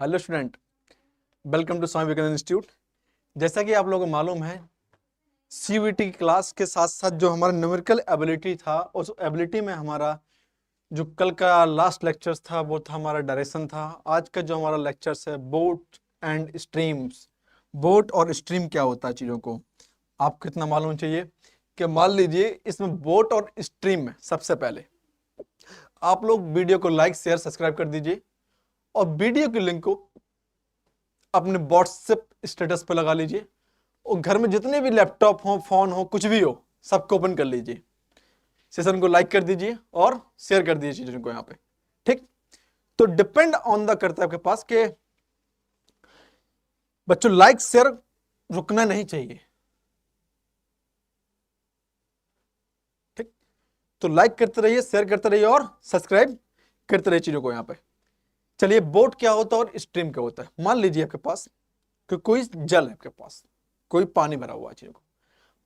Hello student, welcome to Swami Vivekananda institute. जैसा कि आप लोगों को मालूम है, सीयूईटी की क्लास के साथ साथ जो हमारा न्यूमेरिकल एबिलिटी था, उस एबिलिटी में हमारा जो कल का लास्ट लेक्चर्स था वो था हमारा डायरेक्शन था। आज का जो हमारा लेक्चर्स है बोट एंड स्ट्रीम्स। बोट और स्ट्रीम क्या होता है चीज़ों को आपको कितना मालूम चाहिए कि मान लीजिए इसमें बोट और स्ट्रीम में सबसे पहले आप लोग वीडियो को लाइक शेयर सब्सक्राइब कर दीजिए और वीडियो की लिंक को अपने व्हाट्सएप स्टेटस पर लगा लीजिए और घर में जितने भी लैपटॉप हो, फोन हो, कुछ भी हो, सबको ओपन कर लीजिए। सेशन को लाइक कर दीजिए और शेयर कर दीजिए चीजों को यहाँ पे। ठीक, तो डिपेंड ऑन द करता है आपके पास के बच्चों लाइक शेयर रुकना नहीं चाहिए। ठीक, तो लाइक करते रहिए, शेयर करते रहिए और सब्सक्राइब करते रहिए चीजों को यहाँ पे। चलिए, बोट क्या होता है और स्ट्रीम क्या होता है। मान लीजिए आपके पास कि कोई जल है, आपके पास कोई पानी भरा हुआ है चीजों को।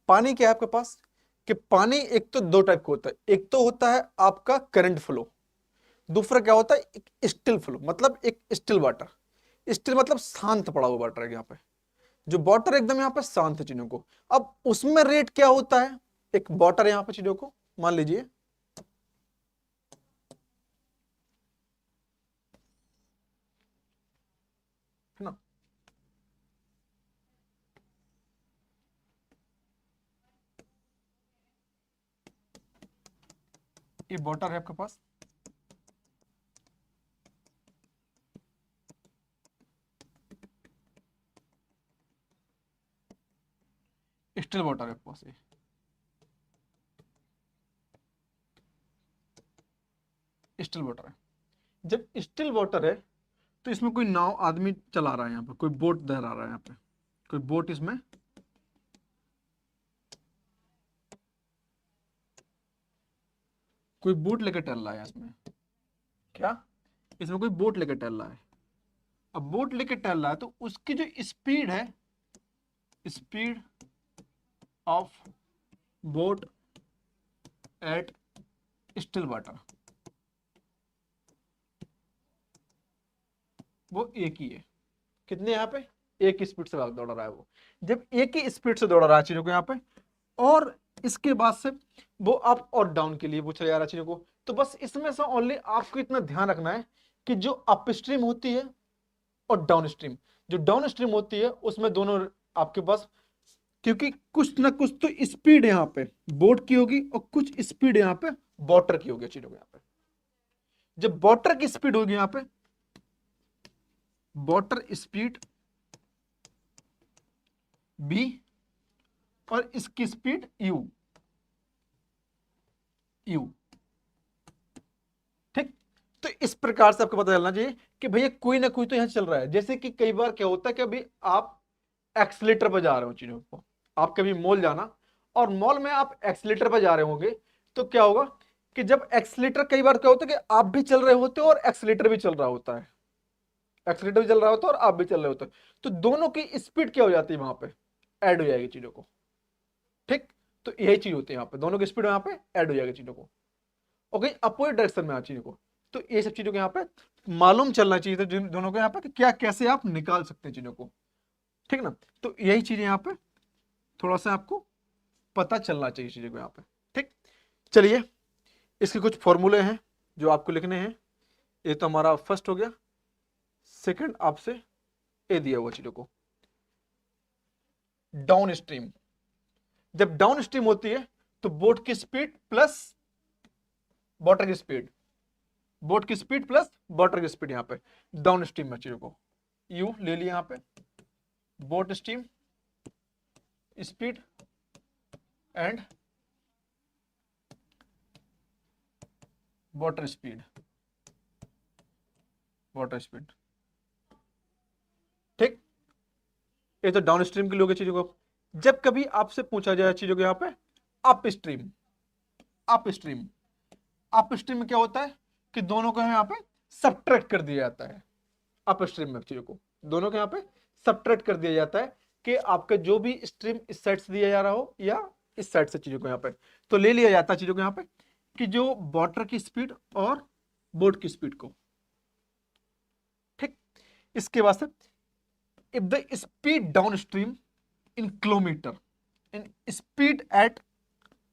पानी क्या है आपके पास कि पानी एक तो दो टाइप का होता है। एक तो होता है आपका करंट फ्लो, दूसरा क्या होता है एक स्टिल फ्लो, मतलब एक स्टिल वाटर। स्टिल मतलब शांत पड़ा हुआ वाटर है यहाँ पे, जो वाटर एकदम यहाँ पे शांत है चीजों को। अब उसमें रेट क्या होता है, एक वाटर यहाँ पे चीजों को मान लीजिए है ना, ये वाटर है आपके पास, स्टिल वाटर है आपके पास। ये स्टिल वाटर है। जब स्टिल वाटर है तो इसमें कोई नाव आदमी चला रहा है, यहाँ पे कोई बोट लहरा रहा है, यहाँ पे कोई बोट इसमें कोई बोट लेकर टहल रहा है। इसमें क्या, इसमें कोई बोट लेकर टहल रहा है। अब बोट लेकर टहल रहा है तो उसकी जो स्पीड है, speed of boat at still water, वो एक ही है। कितने यहाँ पे, एक ही स्पीड से दौड़ रहा है वो। जब एक ही स्पीड से दौड़ रहा है चीजों को यहाँ पे, और इसके बाद से वो अप और डाउन के लिए वो चले जा रहा है चीजों को। तो बस इसमें से ओनली आपको इतना ध्यान रखना है कि जो अप स्ट्रीम होती है और डाउन स्ट्रीम, जो डाउन स्ट्रीम होती है उसमें दोनों आपके पास, क्योंकि कुछ ना कुछ तो स्पीड यहाँ पे बोट की होगी और कुछ स्पीड यहाँ पे वाटर की होगी चीजों को। यहाँ पे जब वाटर की स्पीड होगी यहाँ पे, वाटर स्पीड बी और इसकी स्पीड यू, यू। ठीक, तो इस प्रकार से आपको पता चलना चाहिए कि भैया कोई ना कोई तो यहां चल रहा है। जैसे कि कई बार क्या होता है कि अभी आप एक्सीलेटर पर जा रहे हो चीजों को, आप कभी मॉल जाना और मॉल में आप एक्सीलेटर पर जा रहे होंगे, तो क्या होगा कि जब एक्सीलेटर, कई बार क्या होता है कि आप भी चल रहे होते हो और एक्सीलेटर भी चल रहा होता है, एक्सीलेटर भी चल रहा होता है और आप भी चल रहे होते हो, तो दोनों की स्पीड क्या हो जाती है वहां पे, ऐड हो जाएगी चीजों को। ठीक, तो यही चीज होती है यहाँ पे, दोनों की स्पीड यहाँ पे ऐड हो जाएगी चीजों को। ओके, अपोजिट डायरेक्शन में आ चीजों को। तो ये सब चीजों को यहाँ पे मालूम चलना चाहिए था दोनों को यहाँ पे कि क्या कैसे आप निकाल सकते हैं चीजों को। ठीक ना, तो यही चीज यहाँ पे थोड़ा सा आपको पता चलना चाहिए चीजों को यहाँ पे। ठीक, चलिए, इसके कुछ फॉर्मूले हैं जो आपको लिखने हैं। ये तो हमारा फर्स्ट हो गया। सेकंड आपसे ए दिया हुआ चीजों को, डाउन स्ट्रीम। जब डाउन स्ट्रीम होती है तो बोट की स्पीड प्लस वाटर की स्पीड, बोट की स्पीड प्लस वाटर की स्पीड यहाँ पे डाउन स्ट्रीम में चीजों को यू ले लिया यहाँ पे, boat stream speed and water speed, water speed. ठीक, ये तो डाउन स्ट्रीम के लोग चीजों को। जब कभी आपसे पूछा जाए चीजों को यहाँ पे up stream, up stream, up stream में क्या होता है कि दोनों को यहाँ पे सब्ट्रैक्ट कर दिया जाता है। अप स्ट्रीम में चीजों को दोनों को यहाँ पे सब्ट्रैक्ट कर दिया जाता है कि आपका जो भी स्ट्रीम इस साइड से दिया जा रहा हो या इस साइड से चीजों को यहाँ पे, तो ले लिया जाता है चीजों को यहाँ पे कि जो वाटर की स्पीड और बोट की स्पीड को। ठीक, इसके बाद से if the speed down stream in kilometre in speed at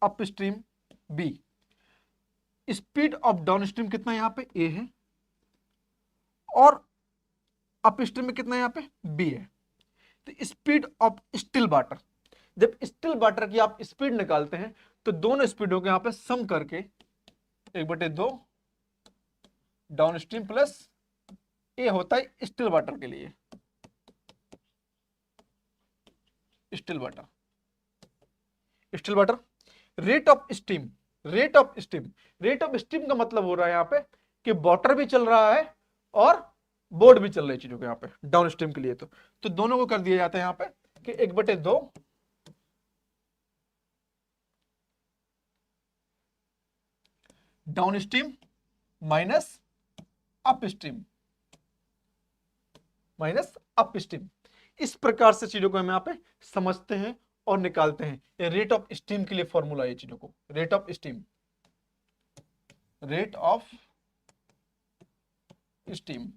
upstream B, speed of down stream कितना यहां पे ए है और अपस्ट्रीम में कितना यहां पे बी है। तो स्पीड ऑफ स्टिल वाटर, जब स्टिल वाटर की आप स्पीड निकालते हैं तो दोनों स्पीडों के यहां पे सम करके 1/2 डाउन स्ट्रीम प्लस ए होता है स्टिल वाटर के लिए, still water, still water. Rate of steam, rate of steam, rate of steam का मतलब हो रहा है यहां पे कि वाटर भी चल रहा है और बोर्ड भी चल रही है चीजों के यहाँ पे डाउन स्ट्रीम के लिए। तो दोनों को कर दिया जाता है यहाँ पे कि 1/2 down stream minus up stream, minus up stream. इस प्रकार से चीजों को हम यहाँ पे समझते हैं और निकालते हैं। ये रेट ऑफ स्टीम के लिए फॉर्मूला है चीजों को, rate of steam, rate of steam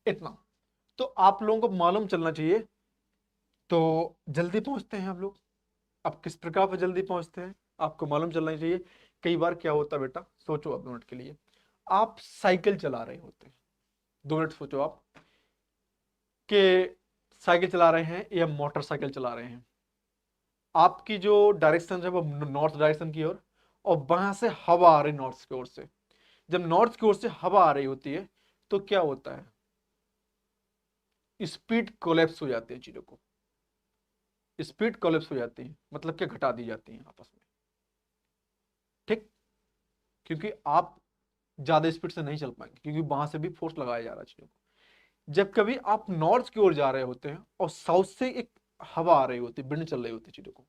इतना। तो आप लोगों को मालूम चलना चाहिए। तो जल्दी पहुंचते हैं आप लोग। अब किस प्रकार पर जल्दी पहुंचते हैं आपको मालूम चलना ही चाहिए। कई बार क्या होता है बेटा, सोचो आप 2 मिनट के लिए, आप साइकिल चला रहे होते हैं, 2 मिनट सोचो आप कि साइकिल चला रहे हैं या मोटरसाइकिल चला रहे हैं। आपकी जो डायरेक्शन है वो नॉर्थ डायरेक्शन की ओर, और वहां से हवा आ रही नॉर्थ की ओर से। जब नॉर्थ की ओर से हवा आ रही होती है तो क्या होता है, स्पीड कोलैप्स हो जाती है चीजों को, स्पीड कोलैप्स हो जाती है, मतलब क्या घटा दी जाती है आपस में, ठीक। क्योंकि आप ज्यादा स्पीड से नहीं चल पाएंगे क्योंकि वहां से भी फोर्स लगाया जा रहा है चीजों को। जब कभी आप नॉर्थ की ओर जा रहे होते हैं और साउथ से एक हवा आ रही होती है, विंड चल रही होती है चीजों को,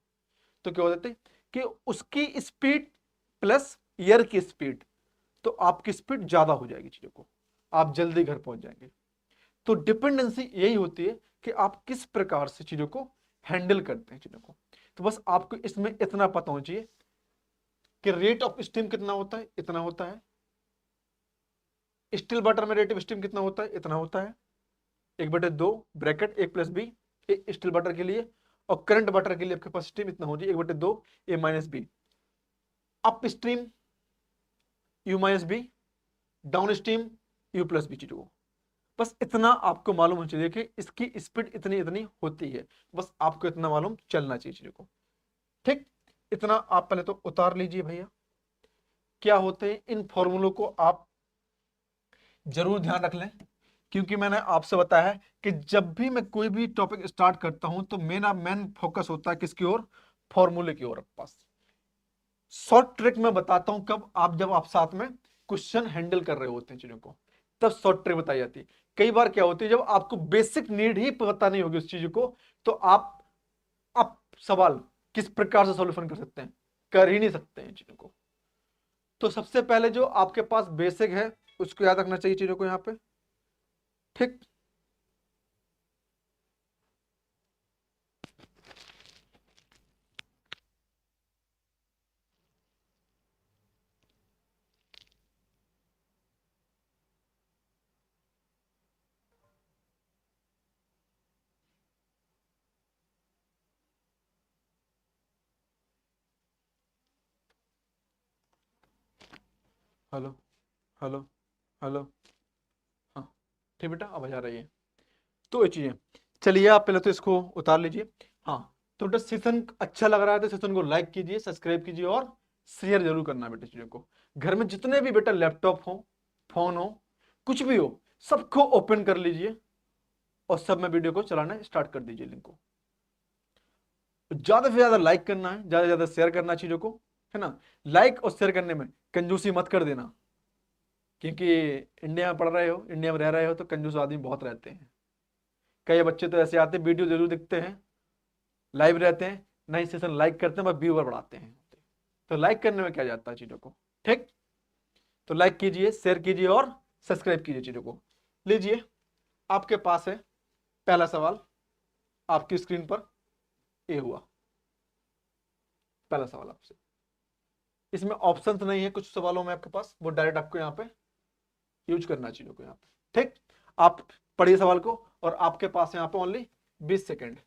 तो क्या हो जाता है कि उसकी स्पीड प्लस एयर की स्पीड, तो आपकी स्पीड ज्यादा हो जाएगी चीजों को, आप जल्दी घर पहुंच जाएंगे। तो डिपेंडेंसी यही होती है कि आप किस प्रकार से चीजों को हैंडल करते हैं चीजों को। तो बस आपको इसमें इतना पता होना चाहिए कि रेट ऑफ स्टीम कितना होता है, इतना होता है। स्टील वाटर में रेट ऑफ स्टीम कितना होता है, इतना होता है। 1/2 ब्रैकेट 1+b स्टील वाटर के लिए, और करंट वाटर के लिए आपके पास स्टीम इतना हो जाए 1/2 a-b। Up stream u-b, down stream u+b चीजों को। बस इतना आपको मालूम होना चाहिए कि इसकी स्पीड इतनी इतनी होती है, बस आपको इतना मालूम चलना चाहिए चीजों को, ठीक। इतना आप पहले तो उतार लीजिए भैया। क्या होते हैं इन फॉर्मूलों को आप जरूर ध्यान रख लें, क्योंकि मैंने आपसे बताया है कि जब भी मैं कोई भी टॉपिक स्टार्ट करता हूं तो मेरा मेन फोकस होता है किसकी ओर, फॉर्मूले की ओर। पास शॉर्ट ट्रिक मैं बताता हूं कब, आप जब आप साथ में क्वेश्चन हैंडल कर रहे होते हैं चीजों को, तब शॉर्ट ट्रिक बताई जाती है। कई बार क्या होती है जब आपको बेसिक नीड ही पता नहीं होगी उस चीज को, तो आप सवाल किस प्रकार से सॉल्यूशन कर सकते हैं, कर ही नहीं सकते हैं चीजों को। तो सबसे पहले जो आपके पास बेसिक है उसको याद रखना चाहिए चीजों को यहाँ पे, ठीक। हेलो, हेलो, हेलो, हाँ ठीक बेटा अब आ रही है। तो ये चीजें, चलिए आप पहले तो इसको उतार लीजिए। हाँ, तो बेटा सेशन अच्छा लग रहा है तो सेशन को लाइक कीजिए, सब्सक्राइब कीजिए और शेयर जरूर करना बेटा चीजों को। घर में जितने भी बेटा लैपटॉप हो, फोन हो, कुछ भी हो, सबको ओपन कर लीजिए और सब में वीडियो को चलाना स्टार्ट कर दीजिए। लिंक को ज्यादा से ज्यादा लाइक करना है, ज्यादा से ज्यादा शेयर करना है चीजों को, है ना। लाइक और शेयर करने में कंजूसी मत कर देना, क्योंकि इंडिया में पढ़ रहे हो, इंडिया में रह रहे हो तो कंजूस आदमी बहुत रहते हैं। कई बच्चे तो ऐसे आते हैं वीडियो जरूर दिखते हैं, लाइव रहते हैं, नहीं सेशन लाइक करते हैं, बस व्यूअर बढ़ाते हैं। तो लाइक करने में क्या जाता है चीजों को, ठीक। तो लाइक कीजिए, शेयर कीजिए और सब्सक्राइब कीजिए चीजों को। लीजिए आपके पास है पहला सवाल, आपकी स्क्रीन पर ए हुआ पहला सवाल आपसे। इसमें ऑप्शंस नहीं है कुछ सवालों में आपके पास, वो डायरेक्ट आपको यहाँ पे यूज करना चीजों को यहाँ पे। ठीक, आप पढ़िए सवाल को, और आपके पास यहाँ पे ओनली 20 सेकेंड।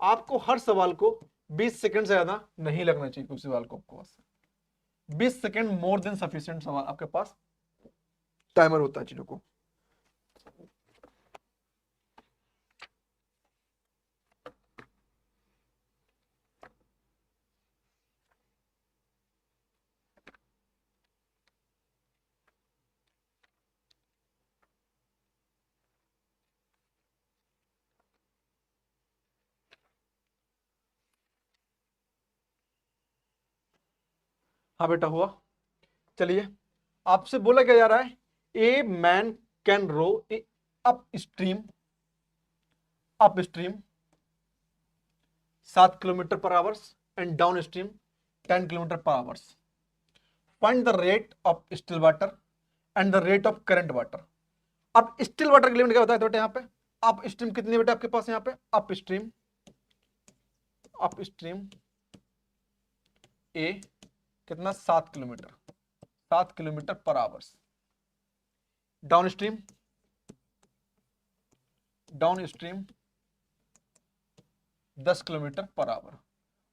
आपको हर सवाल को 20 सेकंड से ज्यादा नहीं लगना चाहिए, उस सवाल को आपको पास 20 सेकंड मोर देन सफिशिएंट सवाल आपके पास टाइमर होता है चीजों को। हाँ बेटा हुआ। चलिए, आपसे बोला क्या जा रहा है, a man can row up stream, up stream 7 kilometre per hours and down stream 10 kilometre per hours. Find the rate of still water and the rate of current water. अब स्टिल वाटर की लिमिट क्या होता है बेटा, यहाँ पे up stream कितनी बेटा आपके पास, यहाँ पे अप स्ट्रीम ए कितना 7 kilometre, 7 kilometre per hours. Down stream 10 kilometre per our.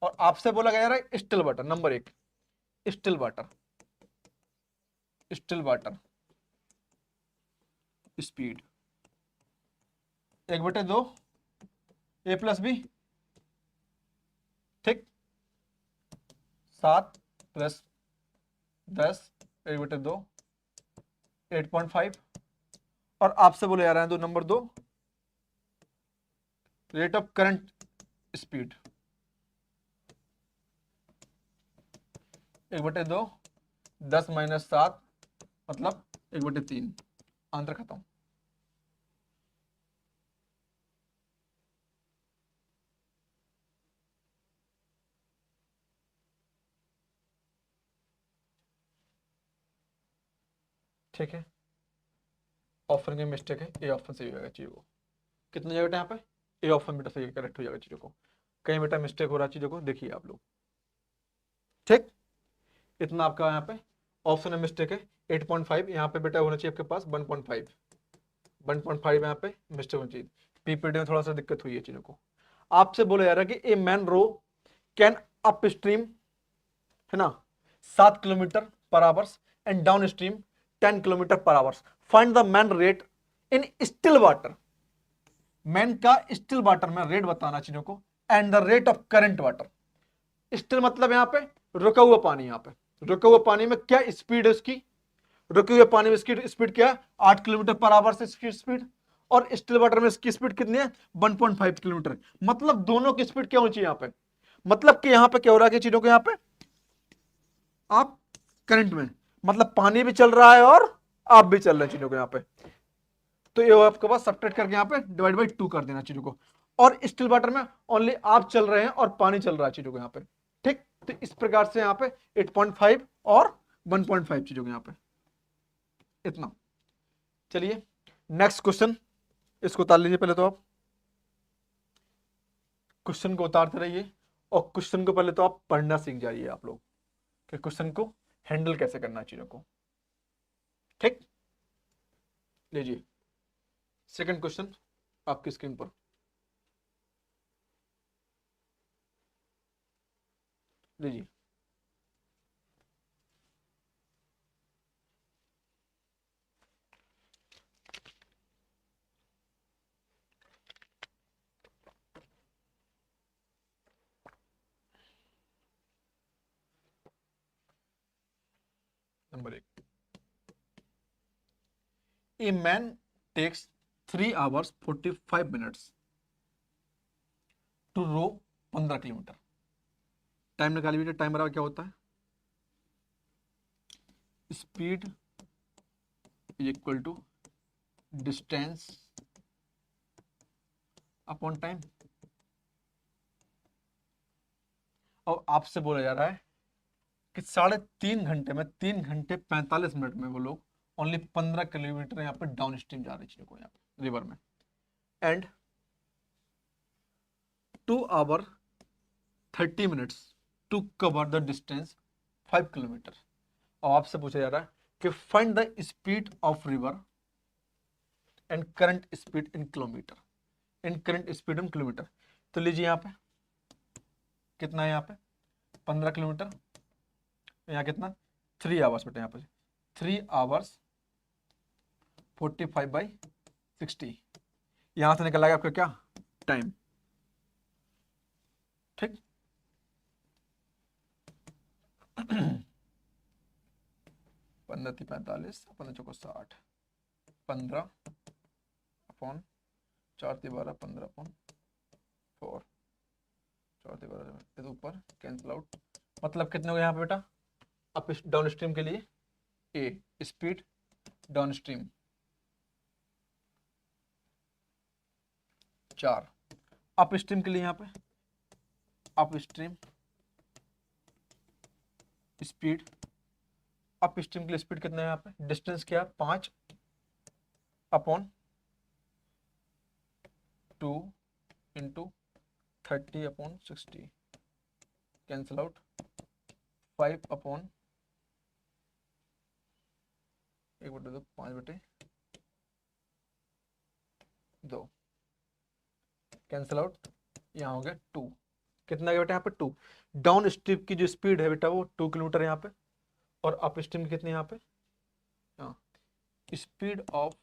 और आपसे बोला गया है still water, number 1 still water speed 1/2 A + B, ठीक, 7 + 10 1/2 8.5। और आपसे बोले जा रहे हैं तो number 2 rate of current speed 1/2 10 - 7 मतलब 1/3। आंसर खत्म। ठीक है, ऑप्शन की मिस्टेक है, ए ऑप्शन सही हो जाएगा चीजों को। कितना जाएगा बेटा यहाँ पे, ए ऑप्शन बेटा सही करेक्ट हो जाएगा चीजों को। कहीं बेटा मिस्टेक हो रहा है चीजों को, देखिए आप लोग। ठीक, इतना आपका यहाँ पे ऑप्शन में मिस्टेक है। 8.5 यहाँ पे बेटा होना चाहिए आपके पास 1.5 यहाँ पे मिस्टेक होनी चाहिए। पीपीटी में थोड़ा सा दिक्कत हुई है चीजों को। आपसे बोला जा रहा है कि a man row can up stream, है ना, 7 kilometre per hours and down stream 10 kilometre per hours. Find the man rate in still water. Man का स्टिल वाटर में रेट बताना चीजों को, and the rate of current water. Still मतलब यहाँ पे रुका हुआ पानी, यहाँ पे रुका हुआ पानी में क्या स्पीड है उसकी, रुके हुए पानी में इसकी स्पीड क्या है 8 किलोमीटर पर आवर से इसकी स्पीड, और स्टिल वाटर में इसकी स्पीड कितनी है 1.5 किलोमीटर। मतलब दोनों की स्पीड क्या होनी चाहिए यहाँ पे, मतलब कि यहाँ पे क्या हो रहा है कि चीजों को यहाँ पे आप करंट में, मतलब पानी भी चल रहा है और आप भी चल रहे हैं चीजों को यहाँ पे, तो ये आपके पास सब्ट्रैक्ट करके यहाँ पे डिवाइड बाई 2 कर देना चीजों को। और स्टिल वाटर में ओनली आप चल रहे हैं और पानी चल रहा है चीजों को यहाँ पे। ठीक, तो इस प्रकार से यहाँ पे 8.5 और 1.5 चीजों को यहाँ पे इतना। चलिए नेक्स्ट क्वेश्चन, इसको उतार लीजिए पहले तो आप, क्वेश्चन को उतारते रहिए, और क्वेश्चन को पहले तो आप पढ़ना सीख जाइए आप लोग कि क्वेश्चन को हैंडल कैसे करना है चीजों को। ठीक, लीजिए सेकंड क्वेश्चन आपकी स्क्रीन पर लीजिए। Number 1, a man takes 3 hours 45 minutes to row 15 kilometre. Time निकालिए बेटा, टाइम बराबर क्या होता है, speed is equal to distance upon time. और आपसे बोला जा रहा है कि 3.5 घंटे में 3 घंटे 45 मिनट में वो लोग ओनली 15 किलोमीटर यहाँ पे डाउन स्ट्रीम जा रहे हैं यहाँ पे रिवर में, and 2 hour 30 minutes to cover the distance 5 kilometre. और आपसे पूछा जा रहा है कि find the speed of river and current speed in kilometre, in current speed in kilometre. तो लीजिए यहाँ पे कितना है, यहाँ पे 15 किलोमीटर, यहाँ कितना 3 आवर्स बेटा, यहाँ पे 3 आवर्स 45/60, यहां से निकल आएगा आपका क्या टाइम, ठीक। 15×45, 15×4 = 60, 15/4 = 15/4, 4 ऊपर कैंसिल आउट, मतलब कितने हो गए यहाँ पे बेटा अप डाउन स्ट्रीम के लिए, ए speed down stream 4, up stream के लिए यहाँ पे up stream speed, up stream के लिए स्पीड कितना है यहाँ पे, डिस्टेंस क्या है 5/2 × 30/60, कैंसिल आउट 5/1/2, 5/2, कैंसिल आउट, यहाँ हो गया 2, कितना है बेटा यहाँ पे 2। डाउन स्ट्रीम की जो स्पीड है बेटा वो 2 किलोमीटर यहाँ पे, और अप स्ट्रीम की कितनी यहाँ पे, हाँ speed of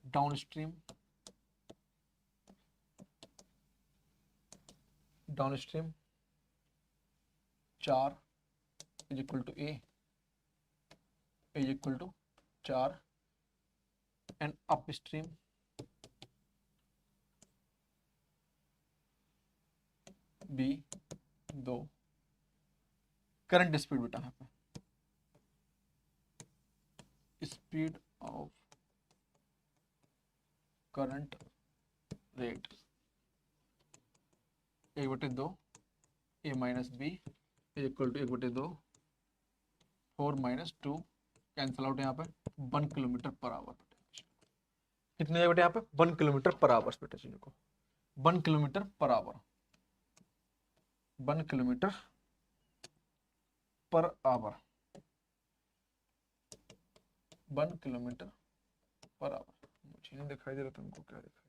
downstream 4 = A = 4 and upstream B 2। Current speed बेटा यहाँ पे speed of current rate 1/2 A - B = 1/2 4 - 2, cancel out यहाँ पे 1 किलोमीटर पर आवर, कितने बेटे यहाँ पे 1 किलोमीटर पर आवर बेटा, चीजों को 1 kilometre per our, 1 kilometre per our, 1 kilometre per our, मुझे नहीं दिखाई दे रहा, तुमको क्या दिखाई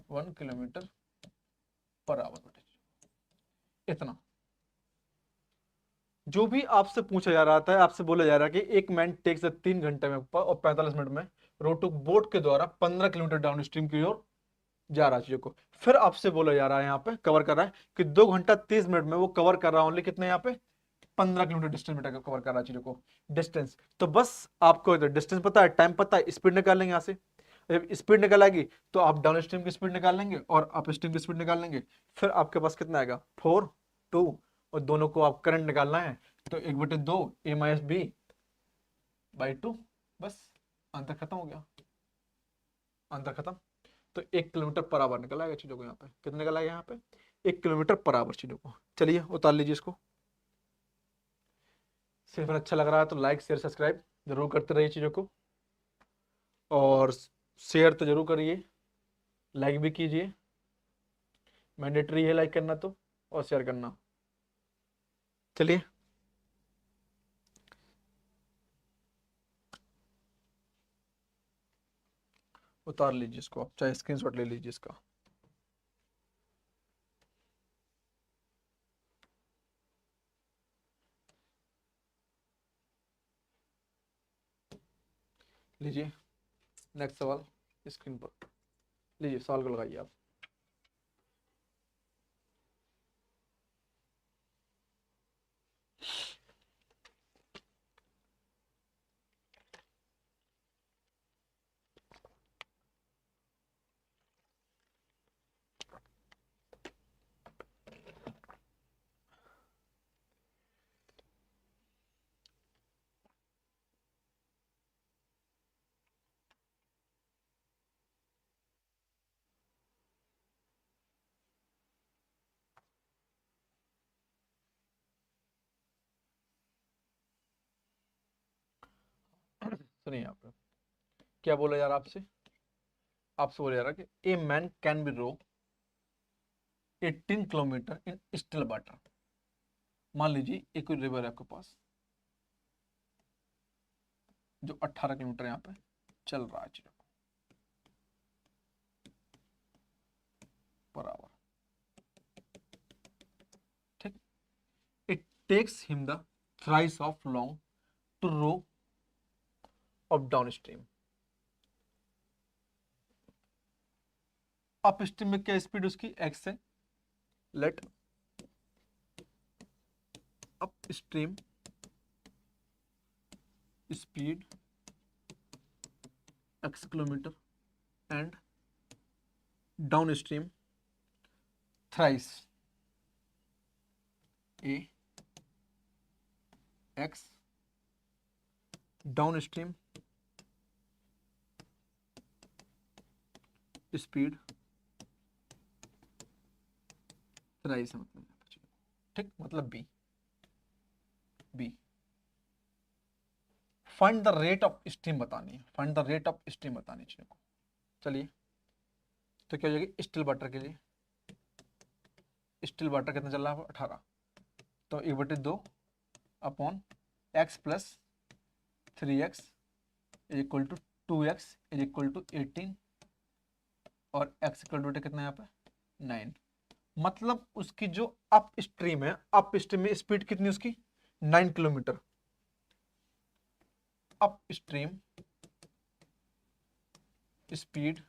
देगा, 1 किलोमीटर पर आवर बेटा, इतना। जो भी आपसे पूछा जा रहा था, आपसे बोला जा रहा है कि एक मैन टेक्स 3 घंटे में और 45 मिनट में रोटो बोट के द्वारा 15 किलोमीटर डाउन स्ट्रीम की ओर जा रहा है चीजों को, फिर आपसे बोला जा रहा है यहाँ पे कवर कर रहा है कि 2 घंटा 30 मिनट में वो कवर कर रहा है ओनली कितने यहाँ पे 15 किलोमीटर डिस्टेंस बेटा कवर कर रहा है चीजों को, डिस्टेंस। तो बस आपको डिस्टेंस पता है, टाइम पता है, स्पीड निकाल लेंगे यहाँ से, जब स्पीड निकल आएगी तो आप डाउन स्ट्रीम की स्पीड निकाल लेंगे और अप स्ट्रीम की स्पीड निकाल लेंगे, फिर आपके पास कितना आएगा 4 2, और दोनों को आप करंट निकालना है तो 1/2 A - B/2, बस अंतर खत्म हो गया, अंतर खत्म। तो 1 किलोमीटर पर आवर निकल आएगा चीजों को, यहाँ पे कितना निकल आएगा यहाँ पे 1 किलोमीटर पर आवर चीजों को। चलिए उतार लीजिए इसको, सिर्फ अच्छा लग रहा है तो लाइक शेयर सब्सक्राइब जरूर करते रहिए चीजों को, और शेयर तो जरूर करिए, लाइक भी कीजिए, मैंडेटरी है लाइक करना तो, और शेयर करना। चलिए उतार लीजिए इसको, आप चाहे स्क्रीनशॉट ले लीजिए इसका। लीजिए नेक्स्ट सवाल स्क्रीन पर, लीजिए सवाल को लगाइए आप। सुनिए आप क्या बोला यार आपसे, आपसे बोला जा रहा कि a man can be row 18 kilometre in still water. मान लीजिए एक रिवर है आपके पास जो 18 किलोमीटर यहाँ पे चल रहा है पर आवर, ठीक। It takes him the thrice of long to row up down stream. Up stream में क्या स्पीड उसकी एक्स है, let up stream speed x kilometre and down stream thrice a x down stream speed thrice, मतलब ठीक, मतलब B. Find the rate of stream बतानी है, find the rate of stream बतानी है चीज़ों को। चलिए तो क्या हो जाएगी, स्टिल वाटर के लिए स्टिल वाटर कितना चल रहा है 18, तो 1/2 upon x plus 3x is equal to 2x is equal to 18 और x इक्वल टू कितना है यहाँ पे 9। मतलब उसकी जो अप स्ट्रीम है, अप स्ट्रीम में स्पीड कितनी उसकी 9 kilometre. Up stream speed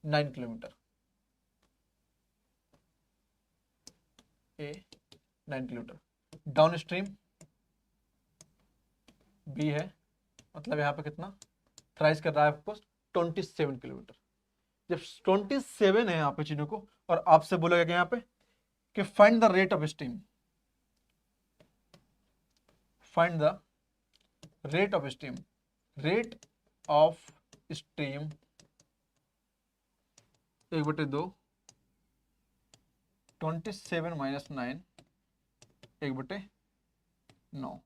9 kilometre, A 9 kilometre. Down stream B है, मतलब यहाँ पे कितना थ्राइस कर रहा है आपको 27 किलोमीटर। जब 27 है यहाँ पे चीजों को, और आपसे बोला गया यहाँ पे कि find the rate of stream, find the rate of stream, rate of stream 1/2 27 minus 9 1/9,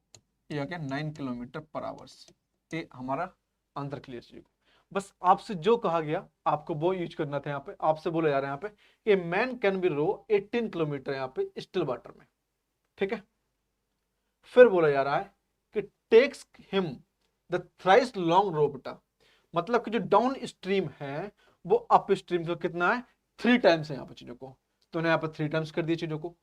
ये आ गया 9 किलोमीटर पर आवर्स। ये हमारा आंसर क्लियर चीज। बस आपसे जो कहा गया आपको वो यूज करना था। यहाँ पे आपसे बोला जा रहा है यहाँ पे a man can be row 18 kilometre यहाँ पे स्टिल वाटर में, ठीक है। फिर बोला जा रहा है कि takes him the thrice long row बेटा, मतलब कि जो डाउन स्ट्रीम है वो अप स्ट्रीम से कितना है 3 टाइम्स है यहाँ पे चीजों को, तो उन्हें यहाँ पे 3 टाइम्स कर दिया चीजों को।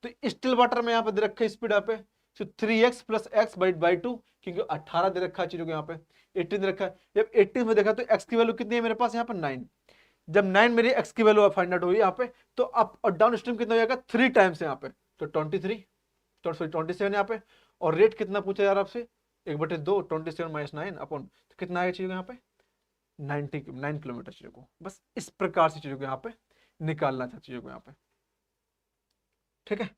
तो स्टिल वाटर में यहाँ पे दे रखा है स्पीड यहाँ पे, तो 3x प्लस एक्स बाई 2, क्योंकि 18 दे रखा है चीजों को, यहाँ पे 18 दे रखा है। जब 18 में देखा तो x की वैल्यू कितनी है मेरे पास यहाँ पर 9। जब 9 मेरी x की वैल्यू फाइंड आउट हुई यहाँ पे, तो अप और डाउन स्ट्रीम कितना हो जाएगा 3 टाइम्स यहाँ पे, तो 23 तो सॉरी 27 यहाँ पे। और रेट कितना पूछा यार आपसे 1/2 27 माइनस 9 अपॉन, तो कितना आएगा चीजों यहाँ पे 9 किलोमीटर चीजों को। बस इस प्रकार से चीजों को यहाँ पे निकालना था चीजों को यहाँ पे, ठीक है।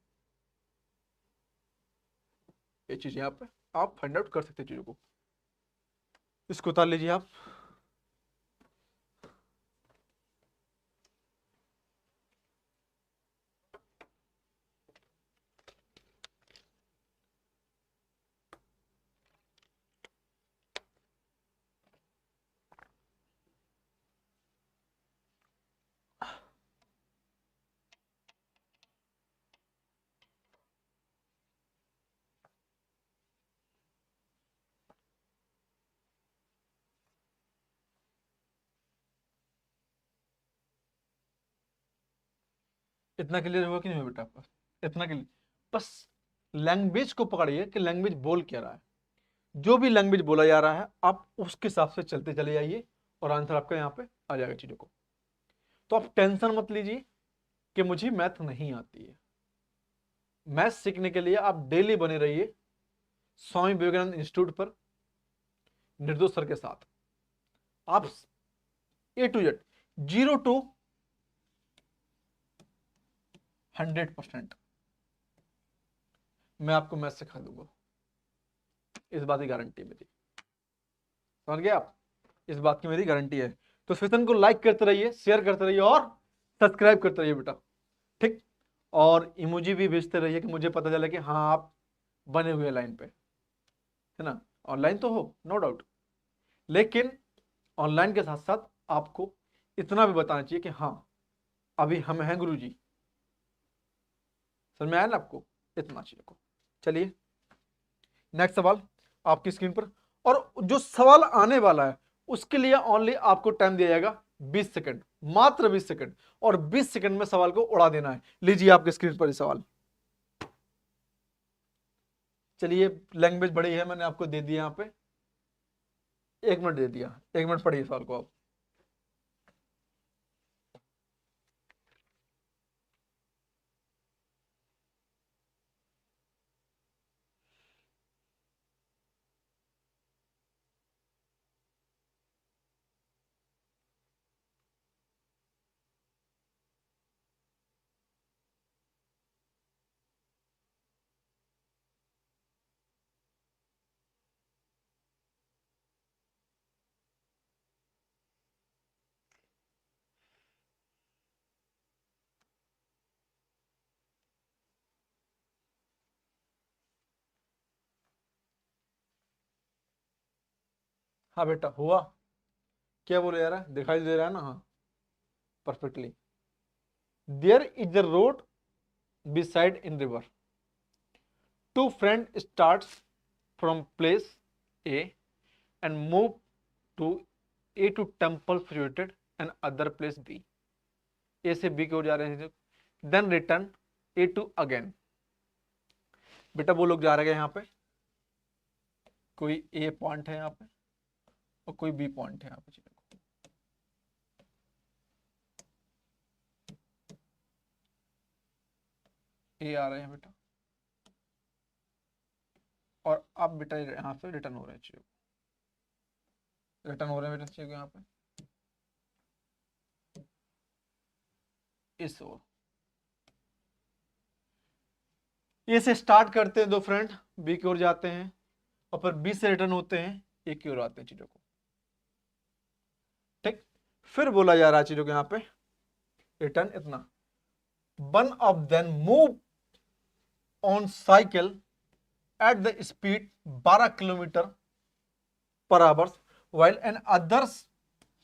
ये चीज यहाँ पे आप फाइंड आउट कर सकते हैं चीजों को। इसको उतार लीजिए आप। इतना क्लियर हुआ कि नहीं हुआ बेटा आपका, इतना क्लियर। बस लैंग्वेज को पकड़िए कि लैंग्वेज बोल क्या रहा है, जो भी लैंग्वेज बोला जा रहा है आप उसके हिसाब से चलते चले जाइए और आंसर आपका यहाँ पे आ जाएगा चीजों को। तो आप टेंशन मत लीजिए कि मुझे मैथ नहीं आती है। मैथ सीखने के लिए आप डेली बने रहिए स्वामी विवेकानंद इंस्टीट्यूट पर निर्दोष सर के साथ। आप A to Z 0 to 100% मैं आपको मैथ सिखा दूंगा, इस बात की गारंटी मेरी, समझ गए आप, इस बात की मेरी गारंटी है। तो सेशन को लाइक करते रहिए, शेयर करते रहिए और सब्सक्राइब करते रहिए बेटा, ठीक। और इमोजी भी भेजते रहिए कि मुझे पता चले कि हाँ आप बने हुए लाइन पे, है ना। ऑनलाइन तो हो, नो डाउट, लेकिन ऑनलाइन के साथ साथ आपको इतना भी बताना चाहिए कि हाँ अभी हम हैं गुरुजी। समझ में आया ना आपको, इतना चाहिए को। चलिए नेक्स्ट सवाल आपकी स्क्रीन पर, और जो सवाल आने वाला है उसके लिए ओनली आपको टाइम दिया जाएगा 20 सेकंड, मात्र 20 सेकंड, और 20 सेकंड में सवाल को उड़ा देना है। लीजिए आपके स्क्रीन पर ये सवाल। चलिए लैंग्वेज बड़ी है, मैंने आपको दे दिया, यहां पे 1 मिनट दे दिया, 1 मिनट पढ़िए सवाल को आप। हाँ बेटा हुआ, क्या बोले जा रहा है, दिखाई दे रहा है ना, हाँ perfectly. There is the road beside in river. Two friends starts from place A and move to A to temple situated and other place B. A से B की ओर जा रहे हैं, then return A to again. बेटा वो लोग जा रहे हैं यहाँ पे, कोई A पॉइंट है यहाँ पे और कोई B पॉइंट है यहाँ पे। A आ रहे हैं बेटा, और अब बेटा यहाँ पे रिटर्न हो रहे हैं चीजों, रिटर्न हो रहे हैं बेटा चीजों यहाँ पे इस ओर। ए से स्टार्ट करते हैं दो फ्रेंड, बी की ओर जाते हैं, और फिर बी से रिटर्न होते हैं, ए की ओर आते हैं चीजों को। ठीक, फिर बोला जा रहा है चीजों को यहाँ पे रिटर्न इतना। One of them move on cycle at the speed 12 kilometre per hour while an others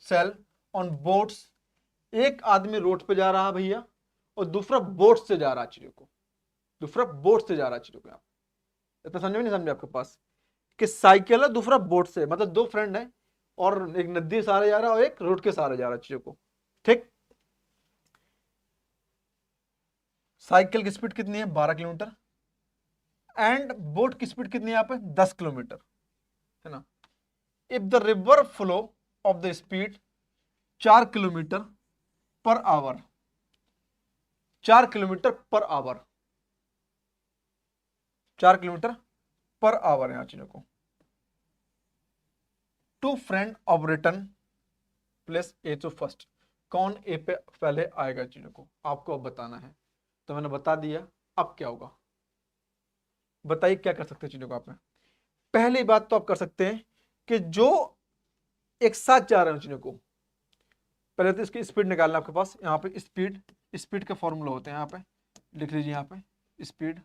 sail on boats. एक आदमी रोड पे जा रहा है भैया, और दूसरा बोट से जा रहा है चीजों को, दूसरा बोट से जा रहा है चीजों को। आप इतना समझ में नहीं समझे आपके पास कि साइकिल है, दूसरा बोट से, मतलब दो फ्रेंड है, और एक नदी के सहारे जा रहा है और एक रोड के सहारे जा रहा है चीजों को। ठीक, साइकिल की स्पीड कितनी है 12 किलोमीटर, एंड बोट की स्पीड कितनी है यहाँ पे 10 किलोमीटर, है ना। If the river flow of the speed 4 kilometre per hour, 4 kilometre per hour, 4 kilometre per hour यहाँ चीजों को। Two friend of return place A to first, कौन ए पे पहले आएगा चीजों को आपको अब बताना है। तो मैंने बता दिया, अब क्या होगा बताइए, क्या कर सकते हैं चीजों को आप में। पहली बात तो आप कर सकते हैं कि जो एक साथ जा रहे हैं चीजों को, पहले तो इसकी स्पीड निकालना आपके पास। यहाँ पे स्पीड, स्पीड का फॉर्मूला होता है, यहाँ पे लिख लीजिए, यहाँ पे speed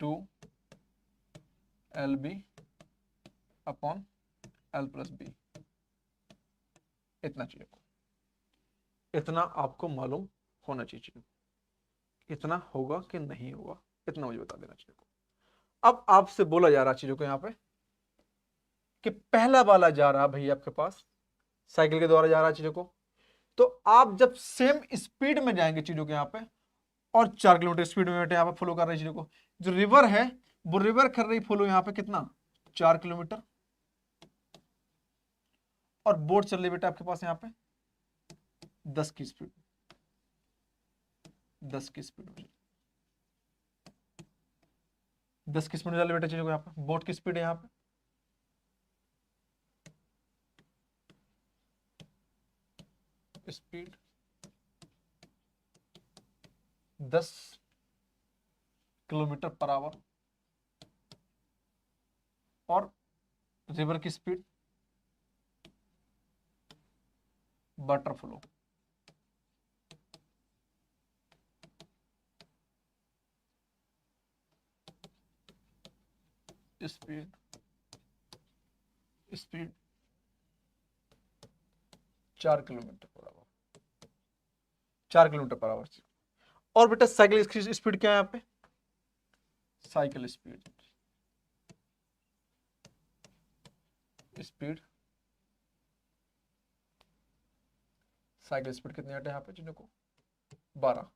two L B upon L plus B, इतना चाहिए को, इतना आपको मालूम होना चाहिए। इतना होगा कि नहीं होगा, इतना मुझे बता देना चाहिए। अब आपसे बोला जा रहा चीजों को यहाँ पे कि पहला वाला जा रहा भैया आपके पास, साइकिल के द्वारा जा रहा चीजों को, तो आप जब सेम स्पीड में जाएंगे चीजों के यहाँ पे, और 4 किलोमीटर स्पीड में यहाँ पे फॉलो कर रही चीजों को, जो रिवर है वो रिवर कर रही फॉलो यहाँ पे कितना 4 किलोमीटर, और बोट चल रही बेटा आपके पास यहाँ पे 10 की स्पीड, 10 की स्पीड में, 10 की स्पीड में चल रही बेटा चीजों को, यहाँ पे बोट की स्पीड है यहाँ पे स्पीड 10 किलोमीटर पर आवर, और रिवर की speed water flow speed speed 4 kilometre per hour, 4 kilometre per our. और बेटा साइकिल की स्पीड क्या है यहाँ पे, cycle speed speed cycle speed कितनी है यहाँ पे चीजों को 12।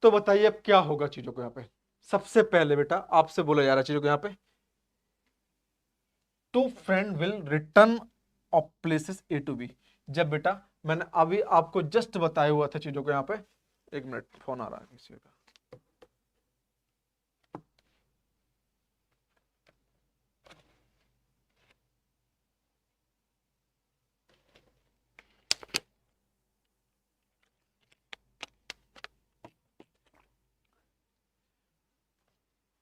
तो बताइए अब क्या होगा चीजों को यहाँ पे। सबसे पहले बेटा आपसे बोला जा रहा है चीजों को यहाँ पे, two friend will return of places A to B. जब बेटा मैंने अभी आपको जस्ट बताया हुआ था चीजों को यहाँ पे, एक मिनट फोन आ रहा है किसी का।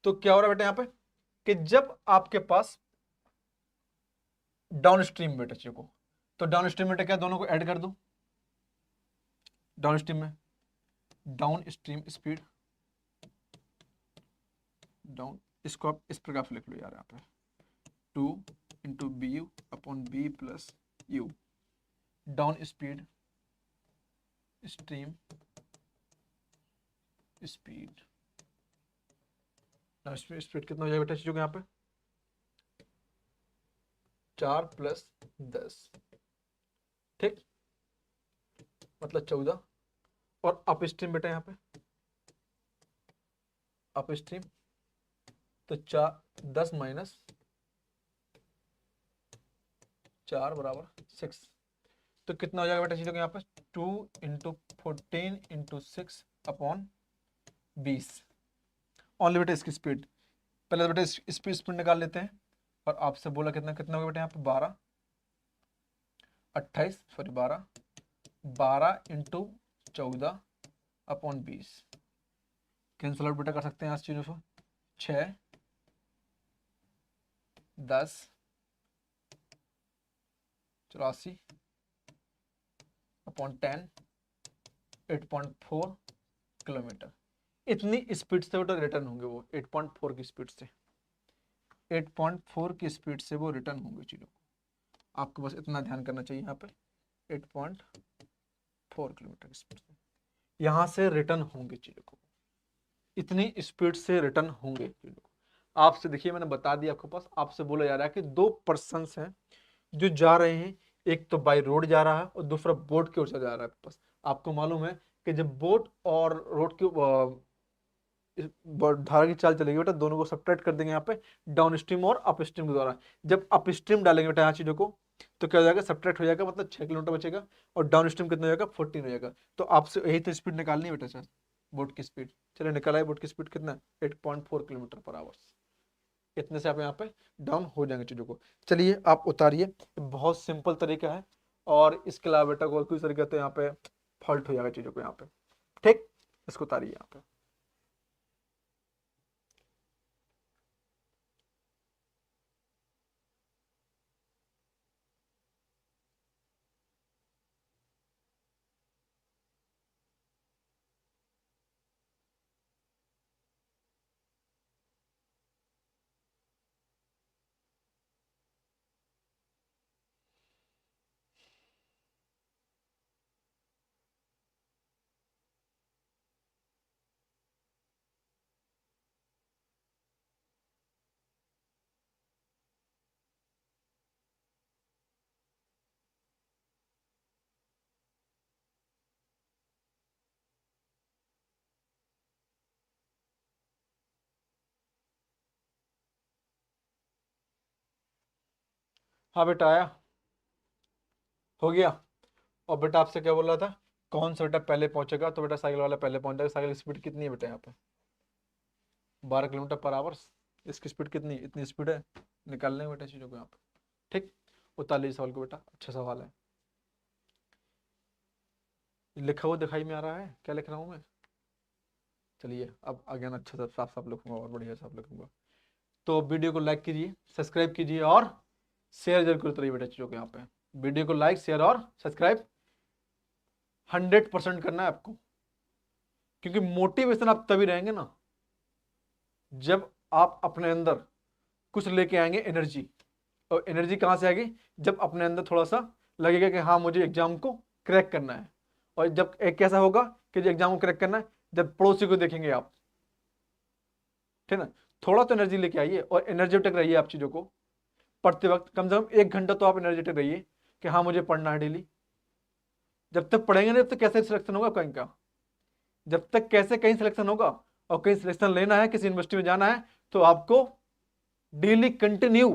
तो क्या हो रहा है बेटा यहाँ पे कि जब आपके पास डाउन स्ट्रीम बेटा चीजों को, तो डाउन स्ट्रीम बेटा क्या, दोनों को ऐड कर दो। डाउन स्ट्रीम में डाउन स्ट्रीम स्पीड, डाउन, इसको आप इस प्रकार से लिख लो यार यहाँ पे, 2 into B U upon B plus U. Down speed stream speed, down speed कितना हो जाएगा बेटा चीजों को यहाँ पे 4 + 10, ठीक, मतलब 14। और अप स्ट्रीम बेटा यहाँ पे अप स्ट्रीम, तो 10 माइनस 4 बराबर 6। तो कितना हो जाएगा बेटा चीजों को यहाँ पे 2 इंटू 14 इंटू 6 अपॉन 20। ओनली बेटा इसकी स्पीड, पहले बेटा स्पीड निकाल लेते हैं। और आपसे बोला कितना कितना होगा बेटा यहाँ पे 12 28 sorry 12 into 14 upon 20। Cancel out बेटा कर सकते हैं आज चीजों को, 6 10 84 अपॉन 10 8.4 किलोमीटर। इतनी स्पीड से बेटा रिटर्न होंगे वो, 8.4 की स्पीड से, 8.4 की स्पीड से वो रिटर्न होंगे चीजों को। आपको बस इतना ध्यान करना चाहिए यहाँ पे, 8.4 किलोमीटर की स्पीड से यहाँ से रिटर्न होंगे चीजों को, इतनी स्पीड से रिटर्न होंगे चीजों को। आपसे देखिए मैंने बता दिया आपके पास, आपसे बोला जा रहा है कि 2 पर्सन्स हैं जो जा रहे हैं, एक तो बाई रोड जा रहा है और दूसरा बोट की ओर से जा रहा है। बस आपको मालूम है कि जब बोट और रोड की धारा की चाल चलेगी बेटा, दोनों को सब्ट्रैक्ट कर देंगे यहाँ पे डाउन स्ट्रीम और अप स्ट्रीम के द्वारा। जब अप स्ट्रीम डालेंगे बेटा यहाँ चीजों को, तो क्या हो जाएगा, सब्ट्रैक्ट हो जाएगा, मतलब 6 किलोमीटर बचेगा। और डाउन स्ट्रीम कितना हो जाएगा 14 हो जाएगा। तो आपसे यही तो स्पीड निकालनी है बेटा सर, बोट की स्पीड। चलिए निकाला है, बोट की स्पीड कितना 8.4 किलोमीटर पर आवर। इतने से आप यहाँ पे डाउन हो जाएंगे चीजों को। चलिए आप उतारिए, बहुत सिंपल तरीका है। और इसके अलावा बेटा कोई कोई तरीका तो यहाँ पे फॉल्ट हो जाएगा चीजों को यहाँ पे, ठीक। इसको उतारिए यहाँ पे। हाँ बेटा आया, हो गया। और बेटा आपसे क्या बोल रहा था, कौन सा बेटा पहले पहुंचेगा, तो बेटा साइकिल वाला पहले पहुंच जाएगा। साइकिल की स्पीड कितनी है बेटा यहाँ पे 12 किलोमीटर पर आवर। इसकी स्पीड कितनी, इतनी स्पीड है, निकाल लेंगे बेटा चीजों को यहाँ पे, ठीक। उतार लीजिए सवाल को बेटा, अच्छा सवाल है। लिखा हुआ दिखाई में आ रहा है क्या लिख रहा हूँ मैं। चलिए अब अगेन अच्छा सा साफ साफ लिखूंगा और बढ़िया साफ लिखूंगा। तो वीडियो को लाइक कीजिए, सब्सक्राइब कीजिए और शेयर जरूर करते रहिए बेटा चीजों को यहाँ पे। वीडियो को लाइक शेयर और सब्सक्राइब 100% करना है आपको, क्योंकि मोटिवेशन आप तभी रहेंगे ना जब आप अपने अंदर कुछ लेके आएंगे एनर्जी, और एनर्जी कहाँ से आएगी? जब अपने अंदर थोड़ा सा लगेगा कि हाँ मुझे एग्जाम को क्रैक करना है। और जब एक कैसा होगा कि जो एग्जाम को क्रैक करना है, जब पड़ोसी को देखेंगे आप, ठीक है ना, थोड़ा तो एनर्जी लेके आइए और एनर्जेटिक रहिए। आप चीज़ों को पढ़ते वक्त कम से कम 1 घंटा तो आप एनर्जेटिक रहिए कि हाँ मुझे पढ़ना है डेली। जब तक पढ़ेंगे नहीं तब तक कैसे सिलेक्शन होगा कहीं का? जब तक कैसे कहीं सिलेक्शन होगा? और कहीं सिलेक्शन लेना है, किसी यूनिवर्सिटी में जाना है, तो आपको डेली कंटिन्यू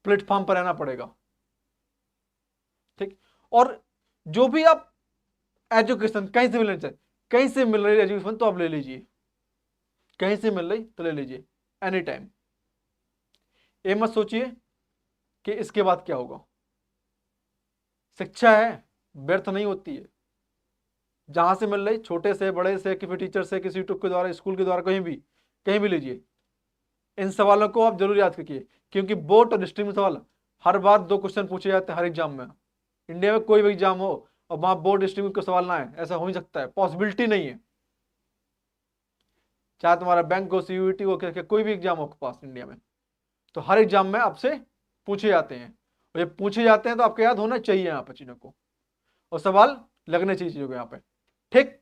प्लेटफॉर्म पर रहना पड़ेगा। ठीक। और जो भी आप एजुकेशन कहीं से मिलना चाहिए, कहीं से मिल रही एजुकेशन तो आप ले लीजिए, कहीं से मिल रही तो ले लीजिए एनी टाइम। ये मत सोचिए कि इसके बाद क्या होगा। शिक्षा है, व्यर्थ नहीं होती है। जहां से मिल रही, छोटे से बड़े से, किसी टीचर से, किसी यूट्यूब के द्वारा, स्कूल के द्वारा, कहीं भी लीजिए। इन सवालों को आप जरूर याद रखिए, क्योंकि बोर्ड और डिस्ट्रिक्ट में सवाल हर बार 2 क्वेश्चन पूछे जाते हैं हर एग्जाम में। इंडिया में कोई भी एग्जाम हो और वहां बोर्ड डिस्ट्रिक्ट का सवाल ना है, ऐसा हो ही सकता है, पॉसिबिलिटी नहीं है। चाहे तुम्हारा बैंक हो, सीयूईटी हो, कोई भी एग्जाम हो आपके पास इंडिया में, तो हर एग्जाम में आपसे पूछे जाते हैं। और ये पूछे जाते हैं तो आपको याद होना चाहिए यहाँ पर चीजों को, और सवाल लगने चाहिए चीजों को यहाँ पे। ठीक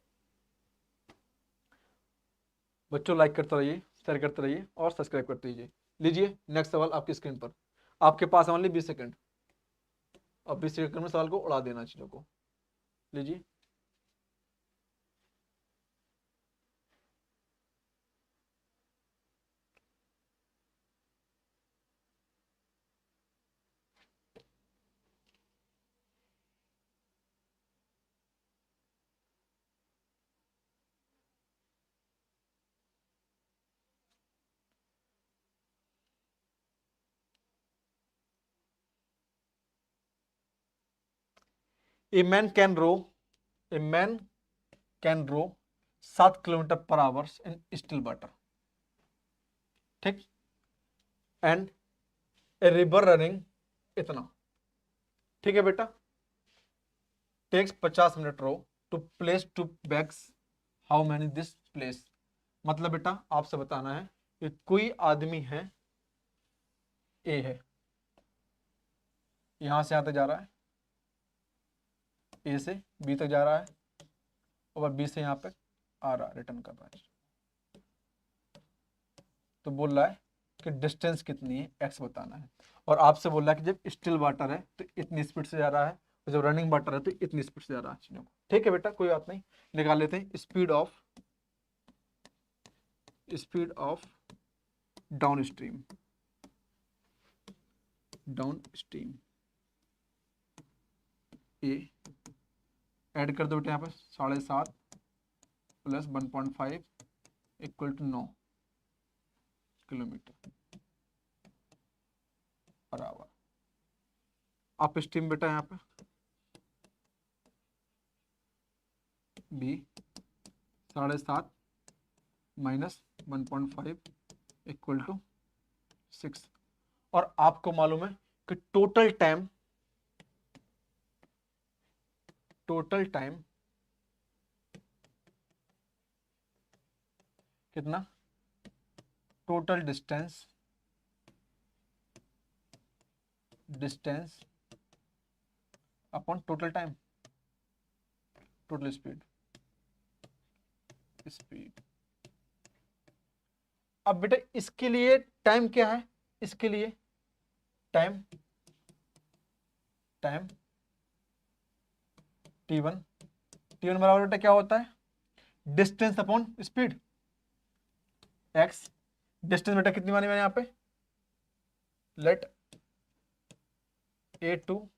बच्चों, लाइक करते रहिए, शेयर करते रहिए और सब्सक्राइब करते रहिए। लीजिए नेक्स्ट सवाल आपकी स्क्रीन पर, आपके पास ओनली 20 सेकंड, और 20 सेकंड में सवाल को उड़ा देना चीजों को। लीजिए। A man can row a man can row 7 kilometre per hour in still water. ठीक। एंड ए रिवर रनिंग इतना। ठीक है बेटा। Takes 50 minute row to place 2 bags, how many this place. मतलब बेटा आपसे बताना है कि कोई आदमी है, ए है, यहां से आते जा रहा है, ए से बी तक जा रहा है, और बी से यहाँ पे आ रहा है, रिटर्न कर रहा है। तो बोल रहा है कि डिस्टेंस कितनी है, एक्स बताना है। और आपसे बोल रहा है कि जब स्टिल वाटर है तो इतनी स्पीड से जा रहा है, और जब रनिंग वाटर है तो इतनी स्पीड से जा रहा है चीजों को। ठीक है बेटा, कोई बात नहीं, निकाल लेते हैं। Speed of down stream A, add कर दो बेटा यहाँ पे 7.5 plus 1.5 equal to 9 kilometre per hour. आप स्ट्रीम बेटा यहाँ पे बी 7.5 माइनस 1.5 इक्वल टू 6। और आपको मालूम है कि टोटल टाइम कितना? Total distance upon total time, total speed. अब बेटा इसके लिए टाइम क्या है? इसके लिए टाइम t1 बराबर बेटा क्या होता है? Distance upon speed, x। Distance बेटा कितनी मानी मैंने यहाँ पे? Let a to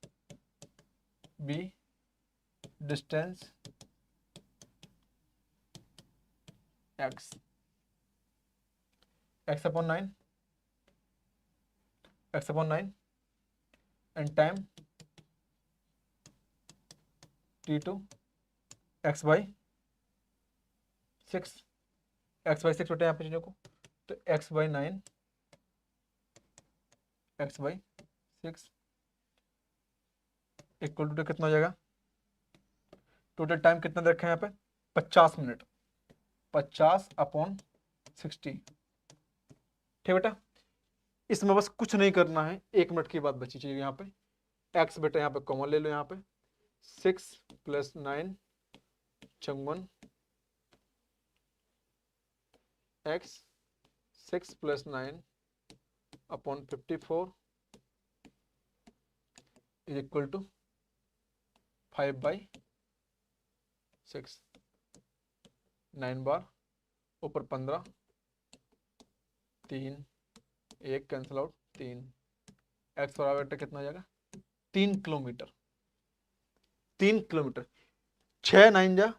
b distance x upon 9 and time t2 x by 6 बेटा यहाँ पे चीजों को, तो x बाई 9 इक्वल टू कितना हो जाएगा? टोटल टाइम कितना रखा है यहाँ पे? 50 मिनट। 50 अपॉन 60। ठीक बेटा, इसमें बस कुछ नहीं करना है, 1 मिनट की बात बची चाहिए यहाँ पे। एक्स बेटा यहाँ पे कॉमन ले लो, यहाँ पे 6 + 9 56 एक्स 6 + 9 अपॉन 54 इज इक्वल टू 5/6। 9 बार ऊपर 15, 3 1 कैंसिल आउट 3। एक्स बराबर बेटा कितना आ जाएगा? 3 किलोमीटर। 3 किलोमीटर, 6 9 जा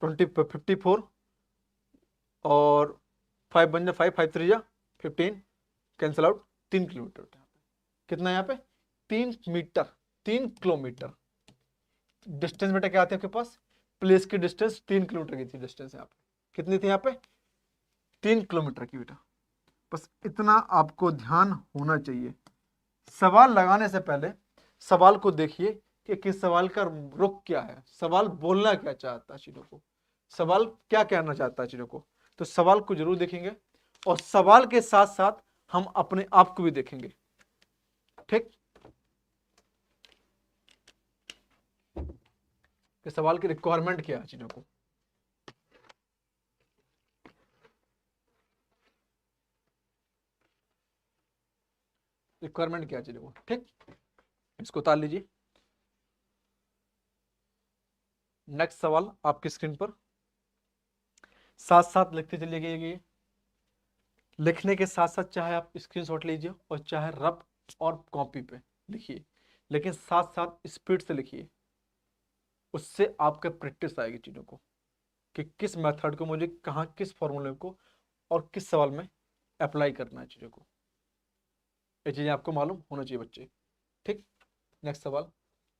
20 54 और 5 बन जा 5 5 3 जा 15 कैंसिल आउट 3 किलोमीटर। कितना यहाँ पे? 3 मीटर, 3 किलोमीटर। डिस्टेंस बेटा क्या आती है आपके पास? प्लेस की डिस्टेंस 3 किलोमीटर की थी डिस्टेंस यहाँ पे। कितनी थी यहाँ पे? 3 किलोमीटर की बेटा। बस इतना आपको ध्यान होना चाहिए। सवाल लगाने से पहले सवाल को देखिए कि किस सवाल का रुख क्या है, सवाल बोलना क्या चाहता है चीजों को, सवाल क्या कहना चाहता है चीजों को। तो सवाल को जरूर देखेंगे और सवाल के साथ साथ हम अपने आप को भी देखेंगे। ठीक, कि सवाल की रिक्वायरमेंट क्या है चीजों को। रिक्वायरमेंट क्या है चीजों को। ठीक, इसको उतार लीजिए। नेक्स्ट सवाल आपकी स्क्रीन पर, साथ साथ लिखते चलिए। लिखने के साथ साथ चाहे आप स्क्रीनशॉट लीजिए और चाहे रफ और कॉपी पे लिखिए, लेकिन साथ साथ स्पीड से लिखिए। उससे आपके प्रैक्टिस आएगी चीज़ों को कि किस मेथड को मुझे कहाँ, किस फॉर्मूले को और किस सवाल में अप्लाई करना है चीज़ों को। ये चीज़ें आपको मालूम होना चाहिए बच्चे। ठीक, नेक्स्ट सवाल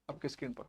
आपकी स्क्रीन पर।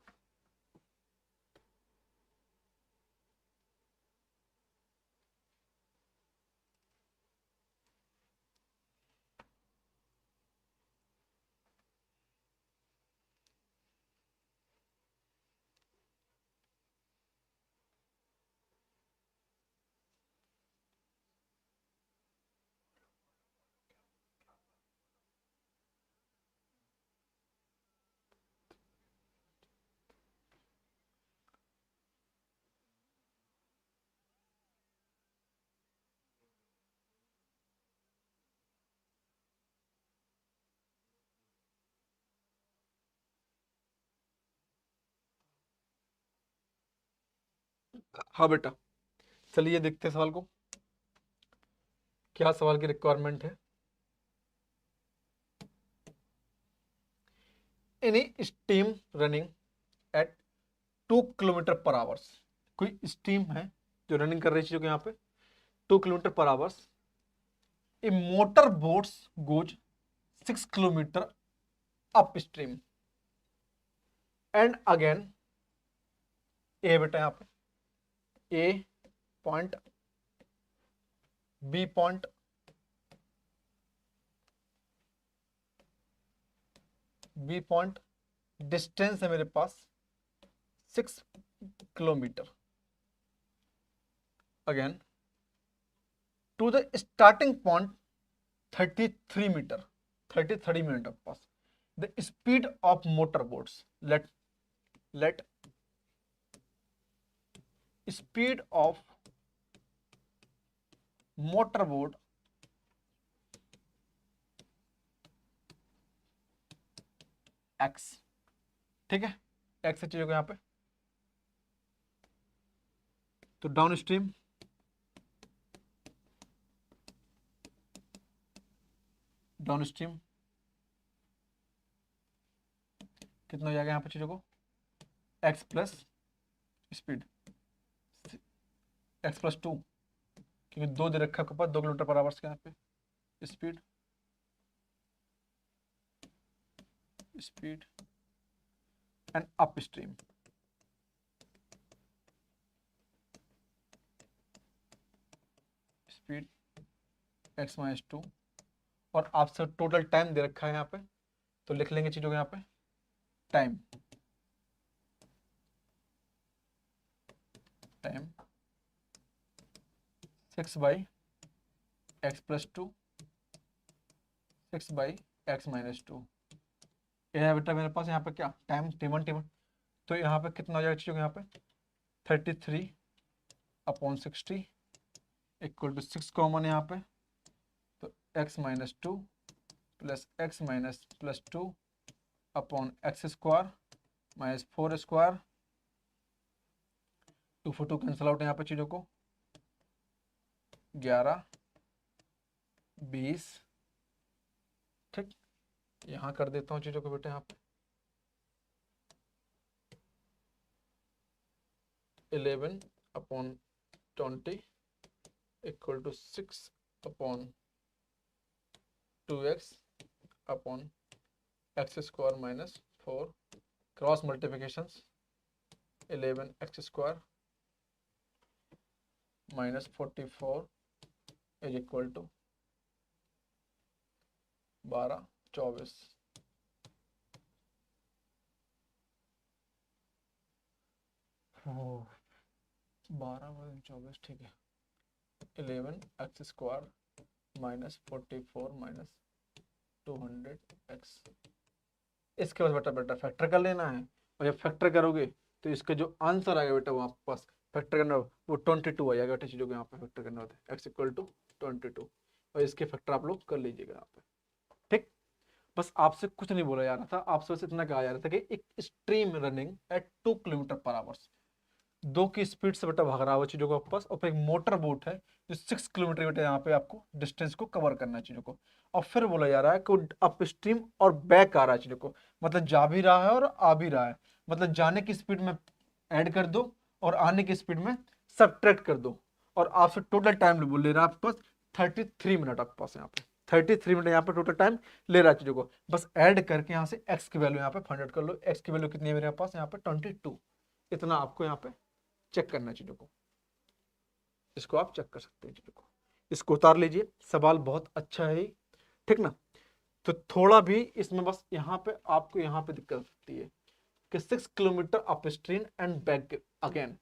हाँ बेटा, चलिए देखते हैं सवाल को, क्या सवाल की रिक्वायरमेंट है। Any steam running at 2 kilometre per hours. कोई स्टीम है जो रनिंग कर रही है चीजों के यहाँ पे 2 kilometre per hours. A motor boats goes 6 kilometre up stream and again. ए बेटा यहाँ पे A point, B point, B point, distance है मेरे पास 6 kilometre. Again to the starting point 33 metre, 30 minute of pass. The speed of motorboats, let speed of motorboat x। ठीक है, x है चीजों को यहाँ पे। तो डाउन स्ट्रीम कितना हो जाएगा यहाँ पे चीजों को? x प्लस स्पीड, x+2, क्योंकि 2 दे रखा है 2 किलोमीटर पर आवर्स के यहाँ पे। Speed and up stream, speed x-2 और आपसे टोटल टाइम दे रखा है यहाँ पे, तो लिख लेंगे चीजों को यहाँ पे time 6/30। X plus two 6 by x minus two. ये है बेटा मेरे पास यहाँ पे क्या टाइम टेबल। तो यहाँ पे कितना हो जाएगा चीज़ों यहाँ पे 33/60 इक्वल टू 6 कॉमन यहाँ पे, तो x minus two plus x minus plus two upon x square minus 4 square, 2 for 2 cancel out यहाँ पे चीज़ों को, 11 20। ठीक, यहाँ कर देता हूँ चीज़ों को बेटा, यहाँ पे 11/20 equal to 6/2x upon x square minus 4, cross multiplication 11x square minus 44 is equal to 12/24। Oh 12/24 ठीक है। 11x square minus 44 minus 200x। इसके बाद बेटा फैक्टर कर लेना है, और जब फैक्टर करोगे तो इसका जो आंसर आएगा बेटा वहाँ पास फैक्टर करना वो 22 आ जाएगा बेटा चीज़ों को यहाँ पे फैक्टर करना होता है, x इक्वल टू 22, और इसके फैक्टर आप लोग कर लीजिएगा यहाँ पे। ठीक, बस आपसे कुछ नहीं बोला जा रहा था, आपसे बस इतना कहा जा रहा था कि एक stream running at 2 kilometre per hours, 2 की स्पीड से बेटा भाग रहा है चीज़ों के पास, और फिर एक मोटर बोट है जो 6 किलोमीटर बेटा यहाँ पे आपको डिस्टेंस को कवर करना है चीज़ों को, और फिर बोला जा रहा है कि अप स्ट्रीम और बैक आ रहा है चीज़ों को, मतलब जा भी रहा है और आ भी रहा है, मतलब जाने की स्पीड में ऐड कर दो और आने की स्पीड में सब्ट्रैक्ट कर दो, और आपसे टोटल टाइम बोल ले रहा है आपके पास 33 मिनट आपके पास यहाँ पे 33 मिनट यहाँ पे टोटल टाइम ले रहा है चीज़ों को, बस ऐड करके यहाँ से एक्स की वैल्यू यहाँ पे फाइंड आउट कर लो। एक्स की वैल्यू कितनी है मेरे पास यहाँ पे 22, इतना आपको यहाँ पे चेक करना है चीज़ों को, इसको आप चेक कर सकते हैं चीज़ों को, इसको उतार लीजिए, सवाल बहुत अच्छा है, ठीक ना। तो थोड़ा भी इसमें बस यहाँ पे आपको यहाँ पे दिक्कत सकती है कि 6 kilometre up stream and back again,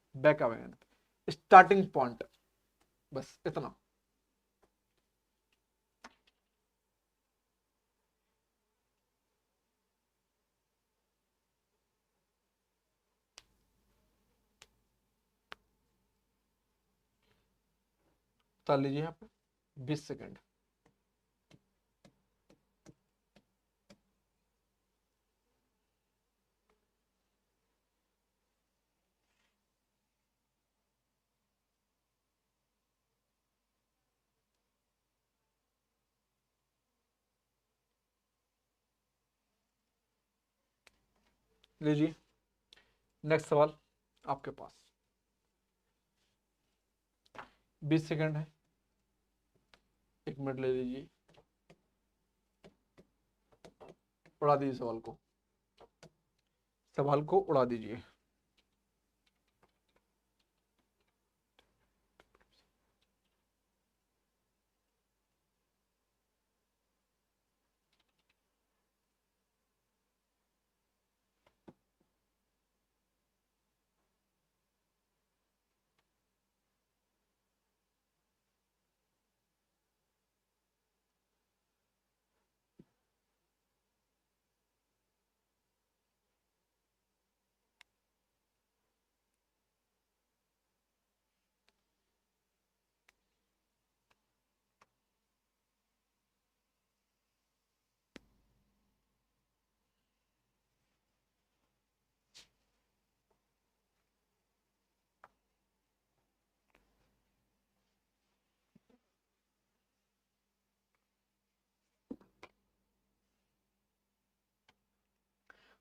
starting point, बस इतना। उतार लीजिए यहाँ पे 20 सेकेंड। लीजिए नेक्स्ट सवाल आपके पास, 20 सेकेंड है, 1 मिनट ले लीजिए, उड़ा दीजिए सवाल को उड़ा दीजिए।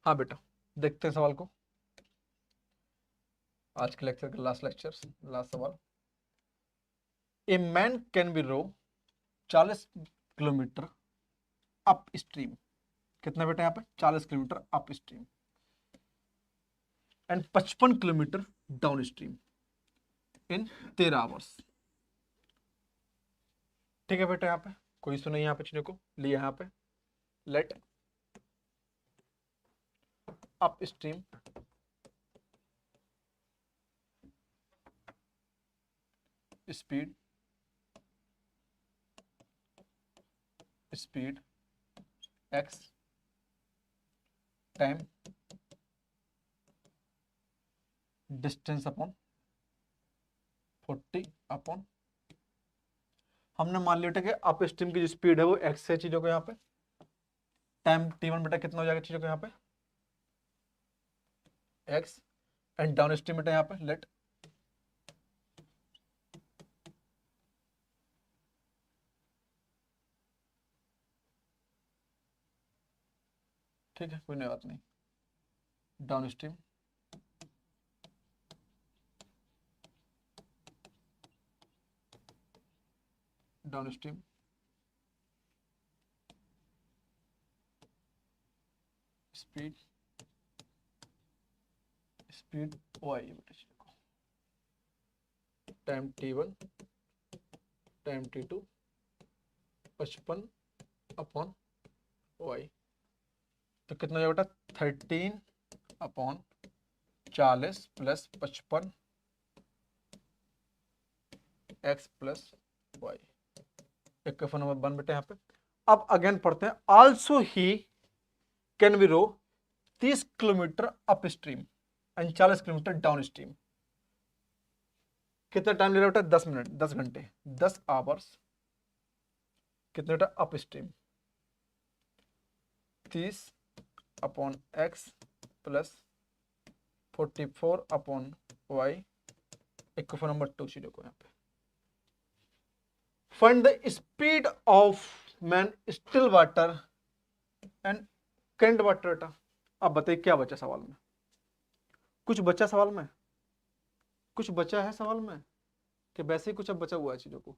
हाँ बेटा देखते हैं सवाल को, आज के लेक्चर का लास्ट सवाल। A man can be row 40 kilometre up stream, कितना बेटा यहाँ पे 40 kilometre up stream and 55 kilometre down stream in 13 hours. ठीक है बेटा, यहाँ पे कोई इशू नहीं, यहाँ पे चीजों को लिया, यहाँ पे let up stream speed speed x time distance upon 40 upon, हमने मान लिया कि अप स्ट्रीम की जो स्पीड है वो x है चीजों को, यहाँ पे टाइम t1 बेटा कितना हो जाएगा चीजों को यहाँ पे x, एंड डाउन स्ट्रीम बेटा यहाँ पे लेट ठीक है, कोई नई बात नहीं, डाउन स्ट्रीम स्पीड y बेटा, time t1 time t2 55 upon y, तो कितना हो जाएगा बेटा 13 upon 40 plus 55 x plus y, equation number 1 बेटा यहाँ पे। अब अगेन पढ़ते हैं, also he can be row 30 kilometre up stream and 40 kilometre down stream. कितना टाइम ले रहा बेटा 10 मिनट 10 घंटे 10 आवर्स, कितना बेटा up stream 30 upon x plus 44 upon y, equation number 2 चीजों को यहाँ पे। Find the speed of man still water and current water बेटा। अब बताइए क्या बचा सवाल में, कुछ बचा सवाल में, कुछ बचा है सवाल में कि वैसे ही कुछ अब बचा हुआ है चीजों को।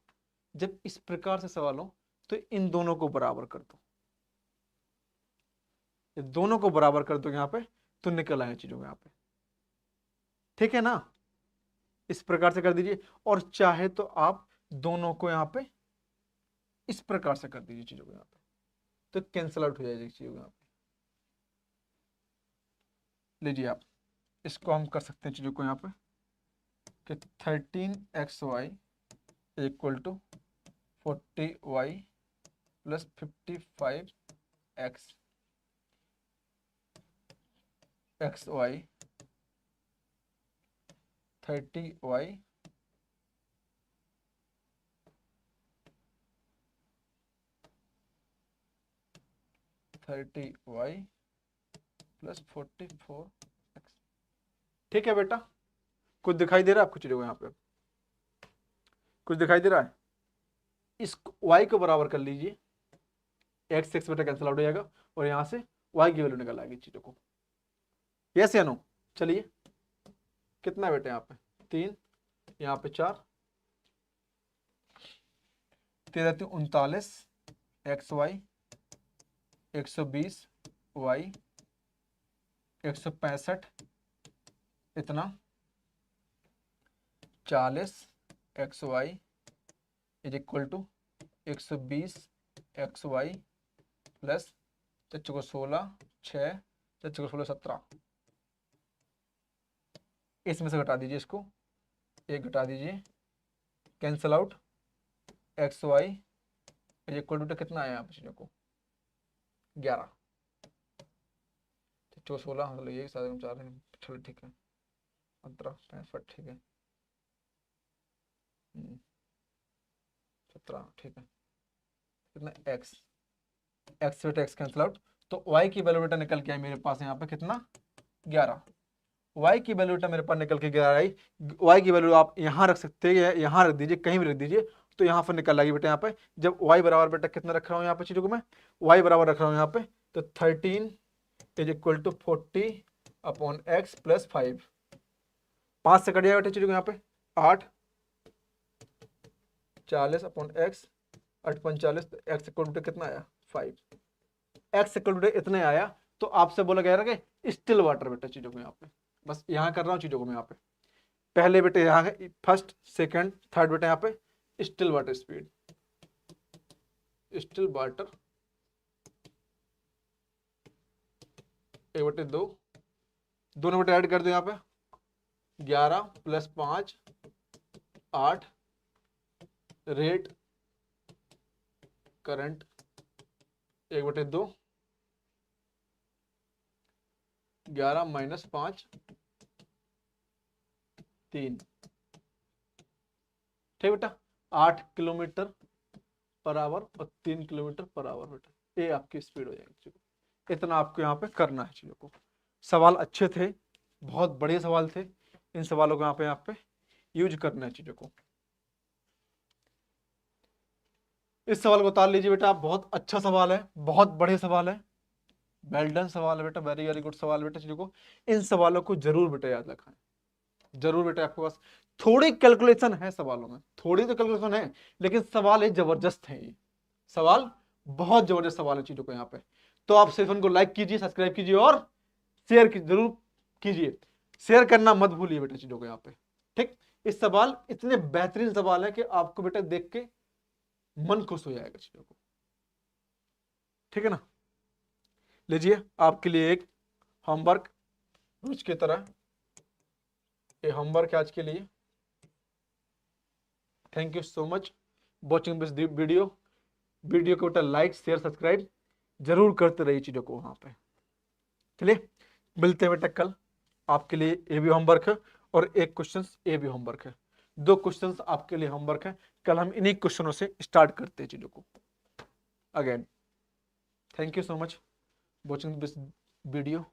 जब इस प्रकार से सवाल हो तो इन दोनों को बराबर कर दो, ये दोनों को बराबर कर दो यहाँ पे तो निकल आए चीजों को यहाँ पे, ठीक है ना। इस प्रकार से कर दीजिए, और चाहे तो आप दोनों को यहाँ पे इस प्रकार से कर दीजिए चीजों को यहाँ पे, तो कैंसिल आउट हो जाएगी चीजों यहाँ पे। लीजिए आप इसको हम कर सकते हैं चीजों को यहाँ पे कि 13xy equal to 40y plus 55x xy 30y plus 44x। ठीक है बेटा, कुछ दिखाई दे रहा है आपको चीजों को यहाँ पे, कुछ दिखाई दे रहा है। इस y को बराबर कर लीजिए, x x बेटा कैंसिल आउट हो जाएगा और यहाँ से y की वैल्यू निकल आएगी चीजों को, यस या नो। चलिए कितना बेटा यहाँ पे 3, यहाँ पे 4, 13 39 xy 120 y 165 इतना 40 xy is equal to 120 xy plus 16 6 16 17, इसमें से घटा दीजिए इसको, एक घटा दीजिए, cancel out xy is equal to कितना आया यहाँ पे चीजों को 11 तो 16 मतलब ये 7 4 है, चलो ठीक है 15 65 ठीक है 17 ठीक है, कितना x x बेटा x कैंसिल आउट, तो y की वैल्यू बेटा निकल के आई मेरे पास यहाँ पे कितना 11, y की वैल्यू बेटा मेरे पास निकल के 11 आई। y की वैल्यू आप यहाँ रख सकते हैं, यहाँ रख दीजिए, कहीं भी रख दीजिए तो यहाँ पर निकल आएगी बेटा यहाँ पे। जब y बराबर बेटा कितना रख रहा हूँ यहाँ पे चीजों को मैं, y बराबर रख रहा हूँ यहाँ पे, तो 13 is equal to 40 upon x plus 5, 5 से कट जाएगा बेटा चीजों को यहाँ पे 8, 40 अपॉन x 8 45, तो x इक्वल टू कितना आया 5, x इक्वल टू इतने आया। तो आपसे बोला गया ना कि स्टिल वाटर बेटा चीजों को यहाँ पे, बस यहाँ कर रहा हूँ चीजों को मैं यहाँ पे, पहले बेटे यहाँ है फर्स्ट सेकंड थर्ड बेटा यहाँ पे still water speed, still water 1/2, दोनों बेटे ऐड कर दो यहाँ पे 11 प्लस 5 8 रेट करंट 1/2, 11 - 5 3, ठीक बेटा। 8 किलोमीटर पर आवर और 3 किलोमीटर पर आवर बेटा, ये आपकी स्पीड हो जाएगी। इतना आपको यहाँ पे करना है चीजों को। सवाल अच्छे थे, बहुत बढ़िया सवाल थे, इन सवालों को यहाँ पे यूज करना है चीजों को। इस सवाल को उतार लीजिए बेटा आप, बहुत अच्छा सवाल है, बहुत बढ़िया सवाल है, वेल डन सवाल है बेटा, वेरी वेरी गुड सवाल बेटा। चीजों को, इन सवालों को जरूर बेटा याद रखना है, जरूर बेटा। आपके पास थोड़ी कैलकुलेशन है सवालों में, थोड़ी तो कैलकुलेशन है, लेकिन सवाल ये जबरदस्त है, ये सवाल बहुत जबरदस्त सवाल है चीजों को यहाँ पे। तो आप सेशन को लाइक कीजिए, सब्सक्राइब कीजिए और शेयर जरूर कीजिए। शेयर करना मत भूलिए बेटा चीजों को यहाँ पे, ठीक। इस सवाल इतने बेहतरीन सवाल है कि आपको बेटा देख के मन खुश हो जाएगा चीजों को, ठीक है ना। लीजिए आपके लिए एक होमवर्क रोज की तरह, ये होमवर्क है आज के लिए। Thank you so much watching this video. Video को बेटा लाइक शेयर सब्सक्राइब जरूर करते रहिए चीजों को वहां पे। चलिए मिलते हैं बेटा कल, आपके लिए ये भी होमवर्क है और एक क्वेश्चन ये भी होमवर्क है, 2 क्वेश्चंस आपके लिए होमवर्क है। कल हम इन्हीं क्वेश्चनों से स्टार्ट करते हैं चीजों को again. Thank you so much watching this video.